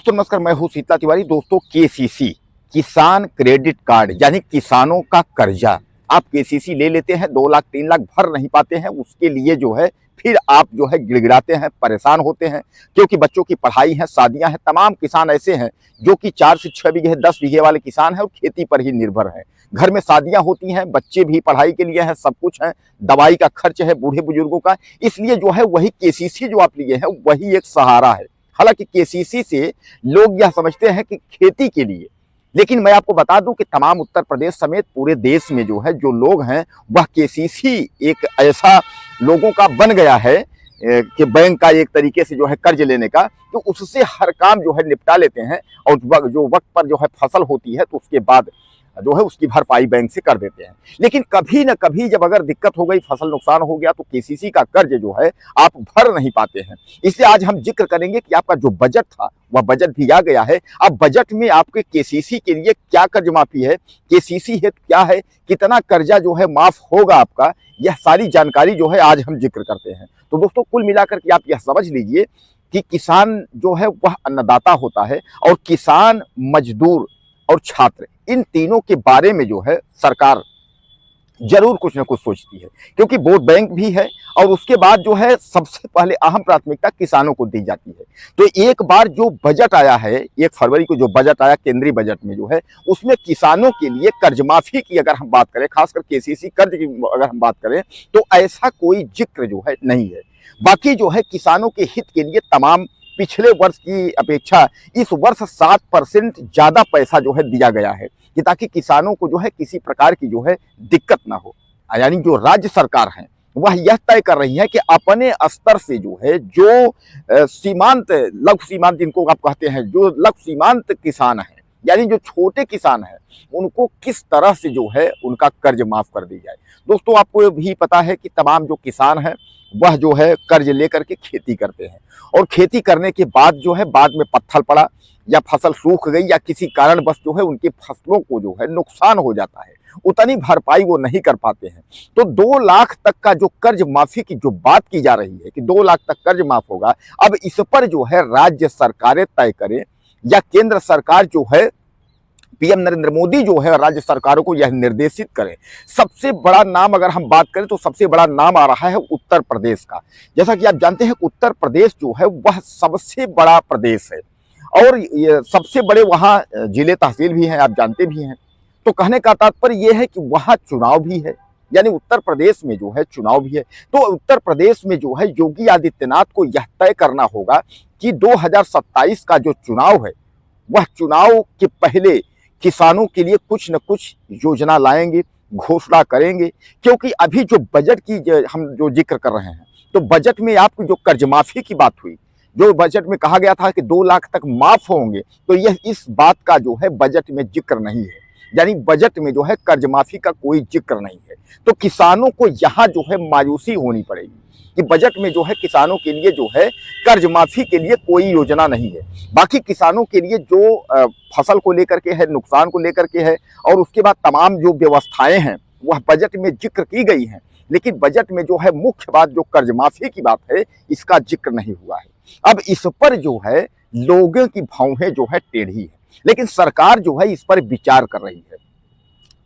दोस्तों नमस्कार, मैं हूं शीतला तिवारी। दोस्तों केसीसी किसान क्रेडिट कार्ड यानी किसानों का कर्जा, आप केसीसी ले लेते हैं, 2 लाख 3 लाख भर नहीं पाते हैं, उसके लिए जो है फिर आप जो है गिड़गिड़ाते हैं, परेशान होते हैं, क्योंकि बच्चों की पढ़ाई है, शादियां हैं। तमाम किसान ऐसे हैं जो कि 4 से 6 बीघे 10 बीघे वाले किसान हैं और खेती पर ही निर्भर हैं। घर में शादियां होती हैं, बच्चे भी पढ़ाई के लिए हैं, सब कुछ है, दवाई का खर्च है बूढ़े बुजुर्गों का, इसलिए जो है वही केसीसी जो आप लिए हैं वही एक सहारा है। हालांकि केसीसी से लोग यह समझते हैं कि खेती के लिए, लेकिन मैं आपको बता दूं कि तमाम उत्तर प्रदेश समेत पूरे देश में जो है जो लोग हैं वह केसीसी एक ऐसा लोगों का बन गया है कि बैंक का एक तरीके से जो है कर्ज लेने का, तो उससे हर काम जो है निपटा लेते हैं और जो वक्त पर जो है फसल होती है तो उसके बाद जो है उसकी भरपाई बैंक से कर देते हैं। लेकिन कभी न कभी जब अगर दिक्कत हो गई, फसल नुकसान हो गया, तो केसीसी का कर्ज जो है आप भर नहीं पाते हैं। इसलिए आज हम जिक्र करेंगे कि आपका जो बजट था वह बजट भी आ गया है। अब बजट में आपके केसीसी के लिए क्या कर्ज माफी है, केसीसी है क्या है, कितना कर्जा जो है माफ होगा आपका, यह सारी जानकारी जो है आज हम जिक्र करते हैं। तो दोस्तों कुल मिलाकर के आप यह समझ लीजिए कि किसान जो है वह अन्नदाता होता है और किसान, मजदूर और छात्र, इन तीनों के बारे में जो है सरकार जरूर कुछ न कुछ सोचती है, क्योंकि वोट बैंक भी है और उसके बाद जो है सबसे पहले अहम प्राथमिकता किसानों को दी जाती है। तो एक बार जो बजट आया है, 1 फरवरी को जो बजट आया केंद्रीय बजट में जो है, उसमें किसानों के लिए कर्ज माफी की अगर हम बात करें, खासकर केसीसी कर्ज की अगर हम बात करें, तो ऐसा कोई जिक्र जो है नहीं है। बाकी जो है किसानों के हित के लिए तमाम पिछले वर्ष की अपेक्षा इस वर्ष 7% ज्यादा पैसा जो है दिया गया है कि ताकि किसानों को जो है किसी प्रकार की जो है दिक्कत ना हो। यानी जो राज्य सरकार है वह यह तय कर रही है कि अपने स्तर से जो है जो सीमांत, लघु सीमांत जिनको आप कहते हैं, जो लघु सीमांत किसान है यानी जो छोटे किसान है, उनको किस तरह से जो है उनका कर्ज माफ कर दी जाए। दोस्तों आपको भी पता है कि तमाम जो किसान है वह जो है कर्ज लेकर के खेती करते हैं और खेती करने के बाद जो है बाद में पत्थर पड़ा या फसल सूख गई या किसी कारणवश जो है उनकी फसलों को जो है नुकसान हो जाता है, उतनी भरपाई वो नहीं कर पाते हैं। तो 2 लाख तक का जो कर्ज माफी की जो बात की जा रही है कि 2 लाख तक कर्ज माफ होगा, अब इस पर जो है राज्य सरकारें तय करें या केंद्र सरकार जो है, पीएम नरेंद्र मोदी जो है राज्य सरकारों को यह निर्देशित करें। सबसे बड़ा नाम अगर हम बात करें तो सबसे बड़ा नाम आ रहा है उत्तर प्रदेश का। जैसा कि आप जानते हैं उत्तर प्रदेश जो है वह सबसे बड़ा प्रदेश है और सबसे बड़े वहाँ जिले तहसील भी हैं, आप जानते भी हैं। तो कहने का तात्पर्य यह है कि वहाँ चुनाव भी है, यानी उत्तर प्रदेश में जो है चुनाव भी है। तो उत्तर प्रदेश में जो है योगी आदित्यनाथ को यह तय करना होगा कि 2027 का जो चुनाव है वह चुनाव के पहले किसानों के लिए कुछ न कुछ योजना लाएंगे, घोषणा करेंगे। क्योंकि अभी जो बजट की हम जो जिक्र कर रहे हैं, तो बजट में आपकी जो कर्ज माफी की बात हुई, जो बजट में कहा गया था कि 2 लाख तक माफ होंगे, तो यह इस बात का जो है बजट में जिक्र नहीं है। यानी बजट में जो है कर्ज माफी का कोई जिक्र नहीं है। तो किसानों को यहाँ जो है मायूसी होनी पड़ेगी कि बजट में जो है किसानों के लिए जो है कर्ज माफी के लिए कोई योजना नहीं है। बाकी किसानों के लिए जो फसल को लेकर के है, नुकसान को लेकर के है और उसके बाद तमाम जो व्यवस्थाएं हैं वह बजट में जिक्र की गई हैं, लेकिन बजट में जो है मुख्य बात जो कर्ज माफी की बात है, इसका जिक्र नहीं हुआ है। अब इस पर जो है लोगों की भौहें जो है टेढ़ी है, लेकिन सरकार जो है इस पर विचार कर रही है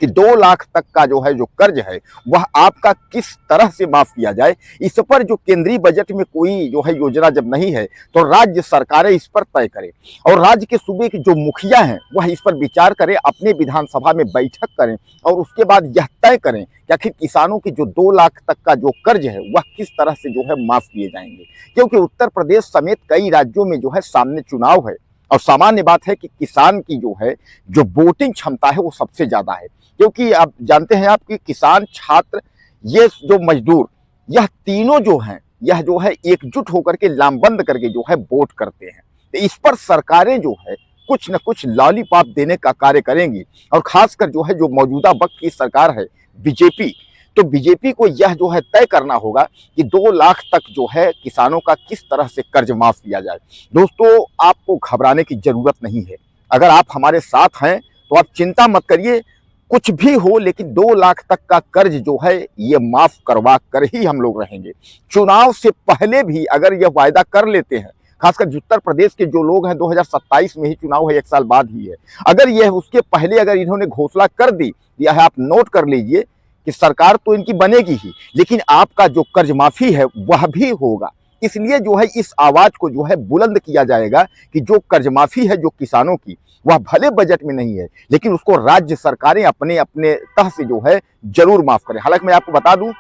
कि 2 लाख तक का जो है जो कर्ज है वह आपका किस तरह से माफ किया जाए। इस पर जो केंद्रीय बजट में कोई जो है योजना जब नहीं है, तो राज्य सरकारें इस पर तय करें और राज्य के सूबे के जो मुखिया हैं वह इस पर विचार करें, अपने विधानसभा में बैठक करें और उसके बाद यह तय करें कि आखिर किसानों की जो 2 लाख तक का जो कर्ज है वह किस तरह से जो है माफ किए जाएंगे। क्योंकि उत्तर प्रदेश समेत कई राज्यों में जो है सामने चुनाव है और सामान्य बात है कि किसान की जो है जो वोटिंग क्षमता है वो सबसे ज्यादा है। क्योंकि आप जानते हैं आपकी किसान, छात्र, ये जो मजदूर, यह तीनों जो हैं यह जो है एकजुट होकर के लामबंद करके जो है वोट करते हैं। तो इस पर सरकारें जो है कुछ न कुछ लॉलीपॉप देने का कार्य करेंगी और खासकर जो है जो मौजूदा वक्त की सरकार है बीजेपी, तो बीजेपी को यह जो है तय करना होगा कि 2 लाख तक जो है किसानों का किस तरह से कर्ज माफ किया जाए। दोस्तों आपको घबराने की जरूरत नहीं है, अगर आप हमारे साथ हैं तो आप चिंता मत करिए, कुछ भी हो लेकिन 2 लाख तक का कर्ज जो है ये माफ करवा कर ही हम लोग रहेंगे। चुनाव से पहले भी अगर यह वायदा कर लेते हैं, खासकर उत्तर प्रदेश के जो लोग हैं, 2027 में ही चुनाव है, 1 साल बाद ही है। अगर यह उसके पहले अगर इन्होंने घोषणा कर दी, यह आप नोट कर लीजिए कि सरकार तो इनकी बनेगी ही, लेकिन आपका जो कर्ज माफी है वह भी होगा। इसलिए जो है इस आवाज को जो है बुलंद किया जाएगा कि जो कर्ज माफी है जो किसानों की, वह भले बजट में नहीं है, लेकिन उसको राज्य सरकारें अपने अपने तह से जो है जरूर माफ करें। हालांकि मैं आपको बता दूं,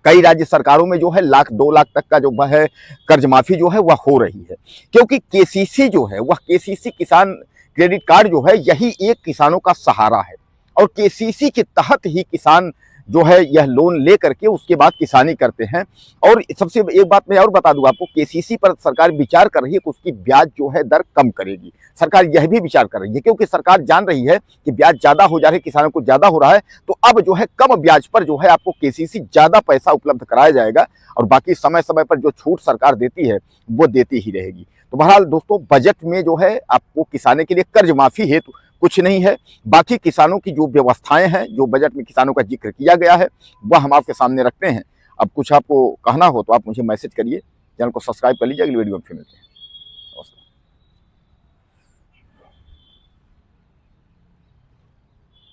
कई राज्य सरकारों में जो है 1,00,000-2,00,000 तक का जो है कर्ज माफी जो है वह हो रही है, क्योंकि केसीसी जो है वह केसीसी किसान क्रेडिट कार्ड जो है यही एक किसानों का सहारा है, और केसीसी के तहत ही किसान जो है यह लोन ले करके उसके बाद किसानी करते हैं। और सबसे एक बात मैं और बता दूं आपको, केसीसी पर सरकार विचार कर रही है कि उसकी ब्याज जो है दर कम करेगी। सरकार यह भी विचार कर रही है, क्योंकि सरकार जान रही है कि ब्याज ज्यादा हो जा रहा है, किसानों को ज्यादा हो रहा है, तो अब जो है कम ब्याज पर जो है आपको केसीसी ज्यादा पैसा उपलब्ध कराया जाएगा, और बाकी समय समय पर जो छूट सरकार देती है वो देती ही रहेगी। तो बहरहाल दोस्तों, बजट में जो है आपको किसानों के लिए कर्ज माफी हेतु कुछ नहीं है। बाकी किसानों की जो व्यवस्थाएं हैं, जो बजट में किसानों का जिक्र किया गया है, वह हम आपके सामने रखते हैं। अब कुछ आपको कहना हो तो आप मुझे मैसेज करिए, चैनल को सब्सक्राइब कर लीजिए। अगली वीडियो में फिर मिलते हैं।